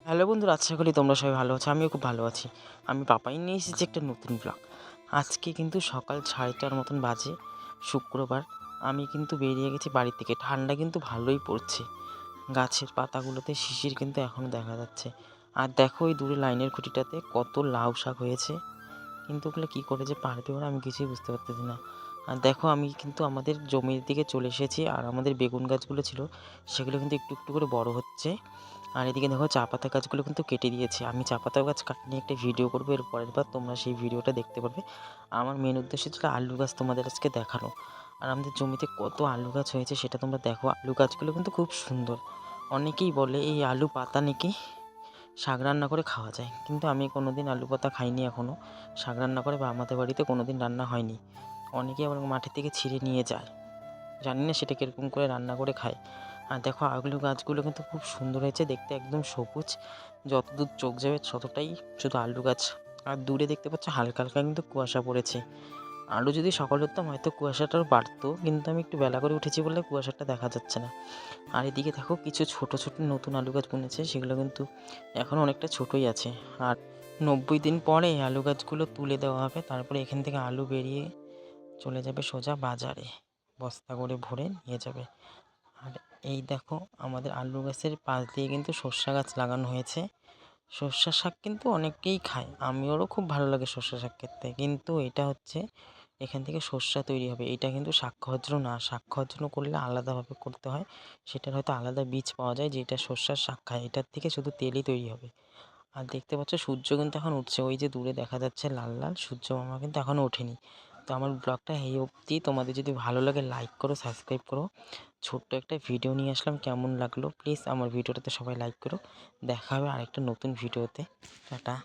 Hello বন্ধুরা, আশা করি তোমরা সবাই ভালো আছো। আমিও খুব ভালো আছি। আমি পাপাই নিয়ে এসেছি একটা নতুন ব্লগ। আজকে কিন্তু সকাল 6:30টার মতন বাজে, শুক্রবার। আমি কিন্তু বেরিয়ে গেছি বাড়ি থেকে। ঠান্ডা কিন্তু ভালোই পড়ছে। গাছের পাতাগুলোতে শিশির কিন্তু এখনও দেখা যাচ্ছে। আর দেখো ওই দূরে লাইনের খুঁটিটাতে কত লাউ শাক হয়েছে, কিন্তু ওগুলো কী করে যে পারবে ওরা, আমি কিছুই বুঝতে পারতেছি না। আর দেখো আমি কিন্তু আমাদের জমির দিকে চলে এসেছি, আর আমাদের বেগুন গাছগুলো ছিল সেগুলো কিন্তু একটু একটু করে বড় হচ্ছে। আর এদিকে দেখো চা পাতা গাছগুলো কিন্তু কেটে দিয়েছে। আমি চা পাতা গাছ কাটা নিয়ে একটা ভিডিও করবো, এর পরের বার তোমরা সেই ভিডিওটা দেখতে পারবে। আমার মেন উদ্দেশ্য ছিল আলু গাছ তোমাদের আজকে দেখানো। আর আমাদের জমিতে কত আলু গাছ হয়েছে সেটা তোমরা দেখো। আলু গাছগুলো কিন্তু খুব সুন্দর। অনেকেই বলে এই আলু পাতা নাকি শাক রান্না করে খাওয়া যায়, কিন্তু আমি কোনো দিন আলু পাতা খাইনি এখনও শাক রান্না করে, বা আমাদের বাড়িতে কোনো দিন রান্না হয়নি। অনেকেই আবার মাঠের থেকে ছিঁড়ে নিয়ে যায়, জানি না সেটা কীরকম করে রান্না করে খায়। আর দেখো আলু গাছগুলো কিন্তু খুব সুন্দর হয়েছে দেখতে, একদম সবুজ। যতদূর চোখ যাবে ততটাই শুধু আলু গাছ। আর দূরে দেখতে পাচ্ছ হালকা হালকা কিন্তু কুয়াশা পড়েছে। আলু যদি সকালে উঠতাম হয়তো কুয়াশাটাও বাড়তো, কিন্তু আমি একটু বেলা করে উঠেছি বলে কুয়াশাটা দেখা যাচ্ছে না। আর এদিকে দেখো কিছু ছোট ছোট নতুন আলু গাছ বুনেছে, সেগুলো কিন্তু এখন অনেকটা ছোটোই আছে। আর 90 দিন পরে এই আলু গাছগুলো তুলে দেওয়া হবে, তারপরে এখান থেকে আলু বেরিয়ে চলে যাবে সোজা বাজারে, বস্তা করে ভরে নিয়ে যাবে। আর এই দেখো আমাদের আলু গাছের পাশ দিয়ে কিন্তু সর্ষা গাছ লাগানো হয়েছে। সর্ষা শাক কিন্তু অনেকেই খায়, আমিওরও খুব ভালো লাগে সর্ষা শাক খেতে, কিন্তু এটা হচ্ছে এখান থেকে সর্ষা তৈরি হবে। এটা কিন্তু শাক খাওয়ার জন্য না, শাক খাওয়ার জন্য করলে আলাদাভাবে করতে হয়। সেটার হয়তো আলাদা বীজ পাওয়া যায় যেটা সর্ষার শাক খায়, এটার থেকে শুধু তেলই তৈরি হবে। আর দেখতে পাচ্ছ সূর্য কিন্তু এখন উঠছে, ওই যে দূরে দেখা যাচ্ছে লাল লাল সূর্য মামা কিন্তু এখনও ওঠেনি। তো আমার ব্লগটা এই অবধি। তোমাদের যদি ভালো লাগে লাইক করো, সাবস্ক্রাইব করো। ছোট্ট একটা ভিডিও নিয়ে আসলাম, কেমন লাগলো প্লিজ আমার ভিডিওটাতে সবাই লাইক করো। দেখা হবে আরেকটা নতুন ভিডিওতে। টাটা।